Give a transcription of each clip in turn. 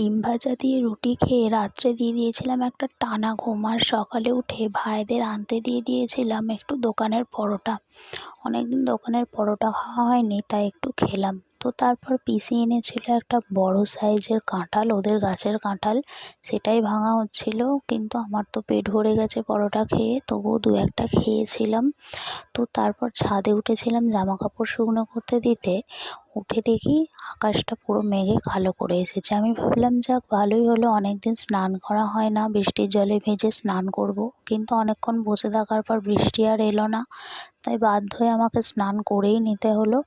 ডিম ভাজা দিয়ে রুটি খেয়ে রাত্রে দিয়ে দিয়েছিলাম একটা টানা ঘুম। আর সকালে উঠে ভাইদের আনতে দিয়ে দিয়েছিলাম একটু দোকানের পরোটা। অনেকদিন দোকানের পরোটা খাওয়া হয়নি, তাই একটু খেলাম। তো তারপর পিসি এনেছিল একটা বড় সাইজের কাঁঠাল, ওদের গাছের কাঁঠাল, সেটাই ভাঙা হচ্ছিল। কিন্তু আমার তো পেট ভরে গেছে পরোটা খেয়ে, তবুও দু একটা খেয়েছিলাম। তো তারপর ছাদে উঠেছিলাম জামা কাপড় শুকনো করতে দিতে। উঠে দেখি আকাশটা পুরো মেঘে কালো করে এসেছে। আমি ভাবলাম যাক ভালোই হলো, অনেকদিন স্নান করা হয় না, বৃষ্টির জলে ভিজে স্নান করব। কিন্তু অনেকক্ষণ বসে থাকার পর বৃষ্টি আর এলো না, তাই বাধ্য হয়ে আমাকে স্নান করেই নিতে হলো।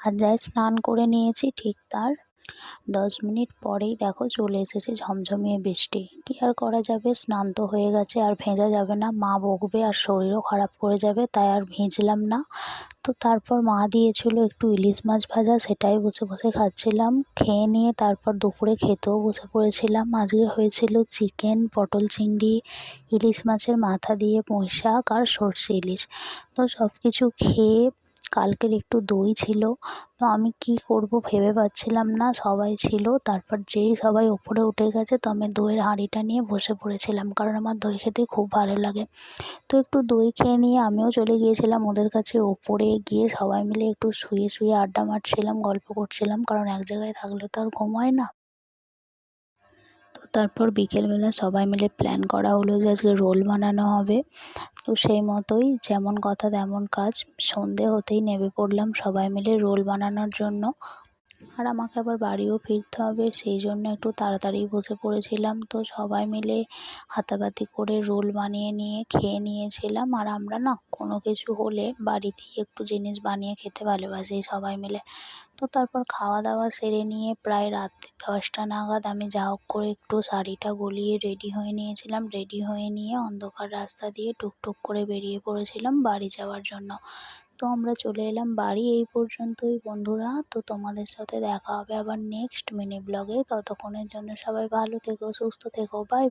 আর যাই স্নান করে নিয়েছি, ঠিক তার 10 মিনিট পরেই দেখো চলে এসেছে ঝমঝমিয়ে বৃষ্টি। কী আর করা যাবে, স্নান তো হয়ে গেছে, আর ভেজা যাবে না, মা বকবে আর শরীরও খারাপ করে যাবে, তাই আর ভিজলাম না। তো তারপর মা দিয়েছিল একটু ইলিশ মাছ ভাজা, সেটাই বসে বসে খাচ্ছিলাম। খেয়ে নিয়ে তারপর দুপুরে খেতেও বসে পড়েছিলাম। আজকে হয়েছিল চিকেন, পটল চিংড়ি, ইলিশ মাছের মাথা দিয়ে পুঁই শাক আর সর্ষে ইলিশ। তো সব কিছু খেয়ে, কালকের একটু দই ছিল, তো আমি কি করব ভেবে পাচ্ছিলাম না। সবাই ছিল, তারপর যেই সবাই ওপরে উঠে গেছে, তো আমি দইয়ের হাঁড়িটা নিয়ে বসে পড়েছিলাম, কারণ আমার দই খেতে খুব ভালো লাগে। তো একটু দই খেয়ে নিয়ে আমিও চলে গিয়েছিলাম ওদের কাছে। ওপরে গিয়ে সবাই মিলে একটু শুয়ে শুয়ে আড্ডা মারছিলাম, গল্প করছিলাম, কারণ এক জায়গায় থাকলে তো আর ঘুম হয় না। তো তারপর বিকেলবেলা সবাই মিলে প্ল্যান করা হলো যে আজকে রোল বানানো হবে। তো সেই মতোই যেমন কথা তেমন কাজ, সন্ধে হতেই নেমে পড়লাম সবাই মিলে রোল বানানোর জন্য। আর আমাকে আবার বাড়িও ফিরতে হবে, সেই জন্য একটু তাড়াতাড়ি বসে পড়েছিলাম। তো সবাই মিলে হাতাপাতি করে রোল বানিয়ে নিয়ে খেয়ে নিয়েছিলাম। আর আমরা না কোনো কিছু হলে বাড়িতেই একটু জিনিস বানিয়ে খেতে ভালোবাসি সবাই মিলে। তো তারপর খাওয়া দাওয়া সেরে নিয়ে প্রায় রাত্রি 10টা নাগাদ আমি যা হোক করে একটু শাড়িটা গলিয়ে রেডি হয়ে নিয়েছিলাম। রেডি হয়ে নিয়ে অন্ধকার রাস্তা দিয়ে টুকটুক করে বেরিয়ে পড়েছিলাম বাড়ি যাওয়ার জন্য। তো আমরা চলে এলাম বাড়ি। এই পর্যন্তই বন্ধুরা। তো তোমাদের সাথে দেখা হবে আবার নেক্সট মিনি ব্লগে। ততক্ষণের জন্য সবাই ভালো থেকো, সুস্থ থেকো, বাই।